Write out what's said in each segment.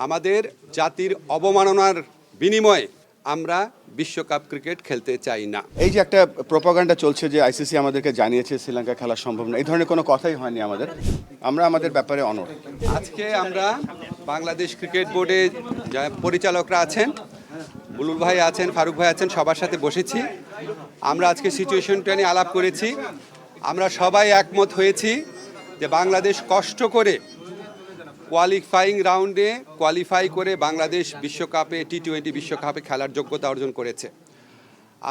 আমাদের জাতির অবমাননার বিনিময়ে আমরা বিশ্বকাপ ক্রিকেট খেলতে চাই না। এই যে একটা প্রোপাগান্ডা চলছে যে আইসিসি আমাদেরকে জানিয়েছে শ্রীলঙ্কা খেলা সম্ভব না, এই ধরনের কোনো কথাই হয়নি আমরা আমাদের ব্যাপারে অনড়। আজকে আমরা বাংলাদেশ ক্রিকেট বোর্ডে যা পরিচালকরা আছেন, বুলুল ভাই আছেন, ফারুক ভাই আছেন, সবার সাথে বসেছি। আমরা আজকে সিচুয়েশনটা নিয়ে আলাপ করেছি। আমরা সবাই একমত হয়েছি যে বাংলাদেশ কষ্ট করে কোয়ালিফাইং রাউন্ডে কোয়ালিফাই করে বাংলাদেশ বিশ্বকাপে টি-20 বিশ্বকাপে খেলার যোগ্যতা অর্জন করেছে।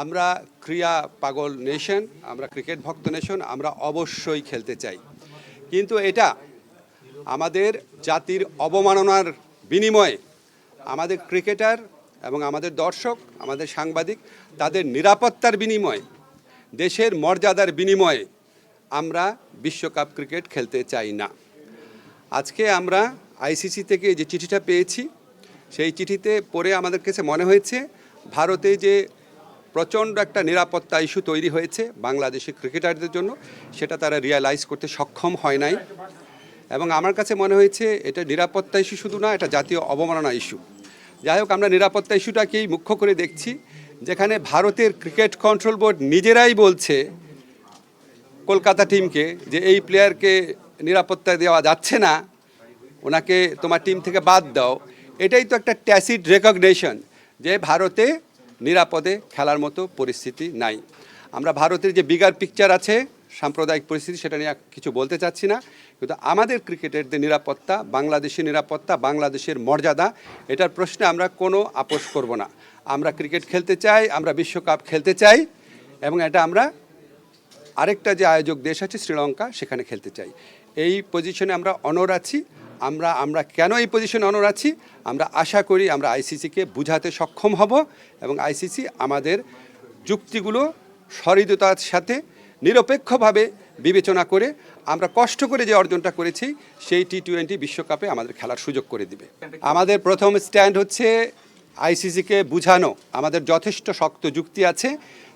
আমরা ক্রীড়া পাগল নেশন, আমরা ক্রিকেট ভক্ত নেশন, আমরা অবশ্যই খেলতে চাই। কিন্তু এটা আমাদের জাতির অবমাননার বিনিময়ে আমাদের ক্রিকেটার এবং আমাদের দর্শক, আমাদের সাংবাদিক, তাদের নিরাপত্তার বিনিময়ে, দেশের মর্যাদার বিনিময়ে আমরা বিশ্বকাপ ক্রিকেট খেলতে চাই না। আজকে আমরা আইসিসি থেকে যে চিঠিটা পেয়েছি, সেই চিঠিতে পড়ে আমাদের কাছে মনে হয়েছে ভারতে যে প্রচণ্ড একটা নিরাপত্তা ইস্যু তৈরি হয়েছে বাংলাদেশের ক্রিকেটারদের জন্য, সেটা তারা রিয়ালাইজ করতে সক্ষম হয় নাই। এবং আমার কাছে মনে হয়েছে এটা নিরাপত্তা ইস্যু শুধু না, এটা জাতীয় অবমাননা ইস্যু। যাই হোক, আমরা নিরাপত্তা ইস্যুটাকেই মুখ্য করে দেখছি, যেখানে ভারতের ক্রিকেট কন্ট্রোল বোর্ড নিজেরাই বলছে কলকাতা টিমকে যে এই প্লেয়ারকে নিরাপত্তা দেওয়া যাচ্ছে না, ওনাকে তোমার টিম থেকে বাদ দাও। এটাই তো একটা ট্যাসিড রেকগনিশন যে ভারতে নিরাপদে খেলার মতো পরিস্থিতি নাই। আমরা ভারতের যে বিগার পিকচার আছে, সাম্প্রদায়িক পরিস্থিতি, সেটা নিয়ে কিছু বলতে চাচ্ছি না, কিন্তু আমাদের ক্রিকেটেরদের নিরাপত্তা, বাংলাদেশের নিরাপত্তা, বাংলাদেশের মর্যাদা, এটার প্রশ্নে আমরা কোনো আপোষ করব না। আমরা ক্রিকেট খেলতে চাই, আমরা বিশ্বকাপ খেলতে চাই, এবং এটা আমরা আরেকটা যে আয়োজক দেশ আছে শ্রীলঙ্কা, সেখানে খেলতে চাই। এই পজিশনে আমরা অনড় আছি। আমরা কেন এই পজিশনে অনড় আছি? আমরা আশা করি আমরা আইসিসিকে বুঝাতে সক্ষম হব, এবং আইসিসি আমাদের যুক্তিগুলো সহৃদয়তার সাথে নিরপেক্ষভাবে বিবেচনা করে আমরা কষ্ট করে যে অর্জনটা করেছি সেই টি-20 বিশ্বকাপে আমাদের খেলার সুযোগ করে দিবে। আমাদের প্রথম স্ট্যান্ড হচ্ছে আইসিসিকে বুঝানো। আমাদের যথেষ্ট শক্ত যুক্তি আছে,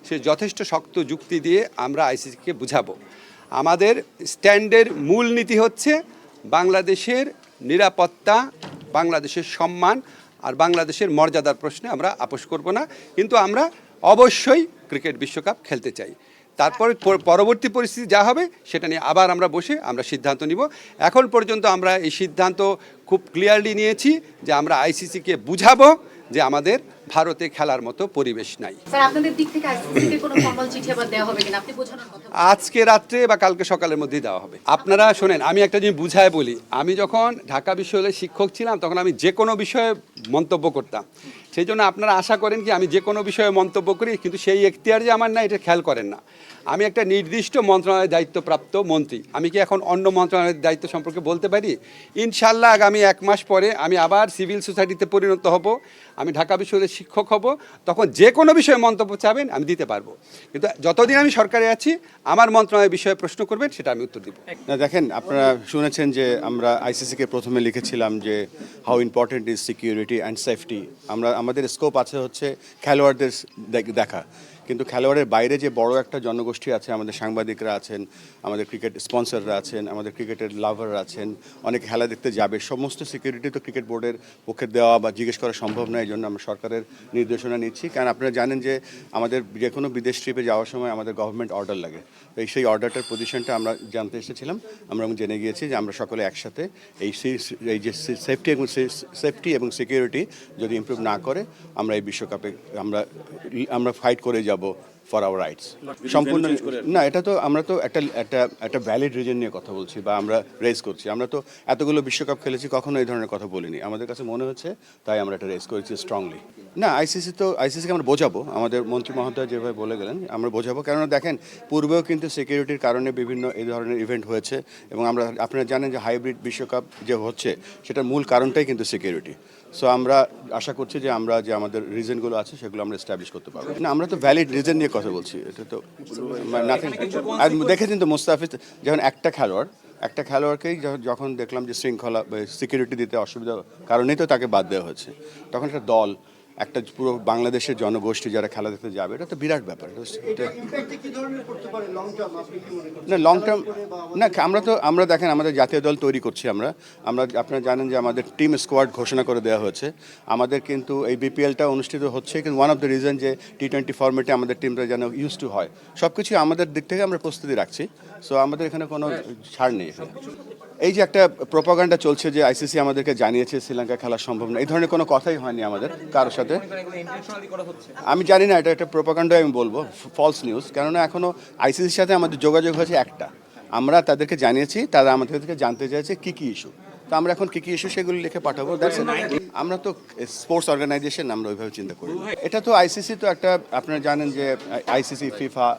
সেই যথেষ্ট শক্ত যুক্তি দিয়ে আমরা আইসিসিকে বুঝাবো। আমাদের স্ট্যান্ডের মূল নীতি হচ্ছে বাংলাদেশের নিরাপত্তা, বাংলাদেশের সম্মান আর বাংলাদেশের মর্যাদার প্রশ্নে আমরা আপোষ করব না, কিন্তু আমরা অবশ্যই ক্রিকেট বিশ্বকাপ খেলতে চাই। তারপর পরবর্তী পরিস্থিতি যা হবে সেটা নিয়ে আবার আমরা বসে আমরা সিদ্ধান্ত নিব। এখন পর্যন্ত আমরা এই সিদ্ধান্ত খুব ক্লিয়ারলি নিয়েছি যে আমরা আইসিসিকে বুঝাবো যে আমাদের ভারতে খেলার মতো পরিবেশ নাই। আজকে রাত্রে বা কালকে সকালের মধ্যেই দেওয়া হবে। আপনারা শোনেন, আমি একটা জিনিস বুঝায় বলি। আমি যখন ঢাকা বিশ্ববিদ্যালয়ের শিক্ষক ছিলাম, তখন আমি যে কোনো বিষয়ে মন্তব্য করতাম। সেই জন্য আপনারা আশা করেন কি আমি যে কোনো বিষয়ে মন্তব্য করি, কিন্তু সেই এখতিয়ার যে আমার না, এটা খেয়াল করেন না। আমি একটা নির্দিষ্ট মন্ত্রণালয়ের দায়িত্বপ্রাপ্ত মন্ত্রী। আমি কি এখন অন্য মন্ত্রণালয়ের দায়িত্ব সম্পর্কে বলতে পারি? ইনশাল্লাহ আগামী 1 মাস পরে আমি আবার সিভিল সোসাইটিতে পরিণত হব, আমি ঢাকা বিশ্ববিদ্যালয়ের শিক্ষক হব, তখন যে কোনো বিষয়ে মন্তব্য চাবেন আমি দিতে পারবো। কিন্তু যতদিন আমি সরকারে আছি, আমার মন্ত্রণালয়ের বিষয়ে প্রশ্ন করবেন, সেটা আমি উত্তর দিব। না, দেখেন, আপনারা শুনেছেন যে আমরা আইসিসিকে প্রথমে লিখেছিলাম যে how important is security and safety. আমাদের স্কোপ আছে হচ্ছে খেলোয়াড়দের দেখা, কিন্তু খেলোয়াড়ের বাইরে যে বড় একটা জনগোষ্ঠী আছে, আমাদের সাংবাদিকরা আছেন, আমাদের ক্রিকেট স্পন্সররা আছেন, আমাদের ক্রিকেটের লাভাররা আছেন, অনেকে খেলা দেখতে যাবে, সমস্ত সিকিউরিটি তো ক্রিকেট বোর্ডের পক্ষে দেওয়া বা জিজ্ঞেস করা সম্ভব নয়। এই জন্য আমরা সরকারের নির্দেশনা নিচ্ছি, কারণ আপনারা জানেন যে আমাদের যে কোনো বিদেশ ট্রিপে যাওয়ার সময় আমাদের গভর্নমেন্ট অর্ডার লাগে। তো সেই অর্ডারটার পজিশনটা আমরা জানতে এসেছিলাম, আমরা জেনে গিয়েছি যে আমরা সকলে একসাথে এই যে সেফটি এবং সিকিউরিটি যদি ইমপ্রুভ না করে, আমরা এই বিশ্বকাপে আমরা ফাইট করে যাব ফর আওয়ার রাইটস। সম্পূর্ণ না, এটা তো আমরা তো একটা ভ্যালিড রিজন নিয়ে কথা বলছি বা আমরা রেজ করছি। আমরা তো এতগুলো বিশ্বকাপ খেলেছি, কখনো এই ধরনের কথা বলিনি। আমাদের কাছে মনে হচ্ছে, তাই আমরা এটা রেজ করেছি স্ট্রংলি। না, আইসিসিকে আমরা বোঝাবো, আমাদের মন্ত্রী মহোদয় যেভাবে বলে গেলেন আমরা বোঝাবো। কেননা দেখেন, পূর্বেও কিন্তু সিকিউরিটির কারণে বিভিন্ন এই ধরনের ইভেন্ট হয়েছে, এবং আপনারা জানেন যে হাইব্রিড বিশ্বকাপ যে হচ্ছে, সেটার মূল কারণটাই কিন্তু সিকিউরিটি। সো আমরা আশা করছি যে আমরা যে আমাদের রিজনগুলো আছে সেগুলো আমরা এস্টাবলিশ করতে পারবো। না, আমরা তো ভ্যালিড রিজন নিয়ে কথা বলছি, এটা তো নাথিং। আর দেখেছেন তো মুস্তাফিজ যখন একটা খেলোয়াড়কেই যখন দেখলাম যে শৃঙ্খলা সিকিউরিটি দিতে অসুবিধা কারণেই তো তাকে বাদ দেওয়া হয়েছে, তখন একটা দল একটা পুরো বাংলাদেশের জনগোষ্ঠী যারা খেলা দেখতে যাবে, এটা তো বিরাট ব্যাপার। না লং টার্ম না, আমরা দেখেন আমাদের জাতীয় দল তৈরি করছি আমরা আপনারা জানেন যে আমাদের টিম স্কোয়াড ঘোষণা করে দেওয়া হয়েছে। আমাদের কিন্তু এই বিপিএলটা অনুষ্ঠিত হচ্ছে, কিন্তু ওয়ান অফ দ্য রিজন যে টি-20 ফরম্যাটে আমাদের টিমটা যেন ইউজ টু হয়, সব কিছু আমাদের দিক থেকে আমরা প্রস্তুতি রাখছি। সো আমাদের এখানে কোনো ছাড় নেই এখানে। এই যে একটা প্রোপাগান্ডা চলছে যে আইসিসি আমাদেরকে জানিয়েছে শ্রীলঙ্কা খেলা সম্ভব না, এই ধরনের কোনো কথাই হয়নি আমাদের কারোর সাথে। আমি জানি না, এটা একটা প্রোপাগান্ডাই আমি বলবো, ফলস নিউজ। কেননা এখনও আইসিসির সাথে আমাদের যোগাযোগ হয়েছে একটা, আমরা তাদেরকে জানিয়েছি, তারা আমাদেরকে জানতে চাইছে কী কী ইস্যু। তো আমরা এখন কী কী ইস্যু সেগুলো লিখে পাঠাবো। আমরা তো স্পোর্টস অর্গানাইজেশন, আমরা ওইভাবে চিন্তা করি। এটা তো আইসিসি তো একটা, আপনারা জানেন যে আইসিসি, ফিফা,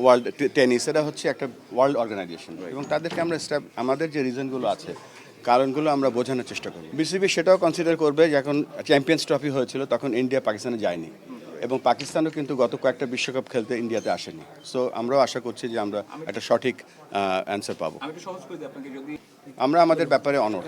ওয়ার্ল্ড টেনিস, এটা হচ্ছে একটা ওয়ার্ল্ড অর্গানাইজেশন, এবং তাদেরকে আমরা আমাদের যে রিজনগুলো আছে, কারণগুলো আমরা বোঝানোর চেষ্টা করব। বিসিবি সেটাও কনসিডার করবে যে এখন চ্যাম্পিয়ন্স ট্রফি হয়েছিল তখন ইন্ডিয়া পাকিস্তানে যায়নি, এবং পাকিস্তানও কিন্তু গত কয়েকটা বিশ্বকাপ খেলতে ইন্ডিয়াতে আসেনি। সো আমরাও আশা করছি যে আমরা একটা সঠিক অ্যান্সার পাবো। আমরা আমাদের ব্যাপারে অনড়।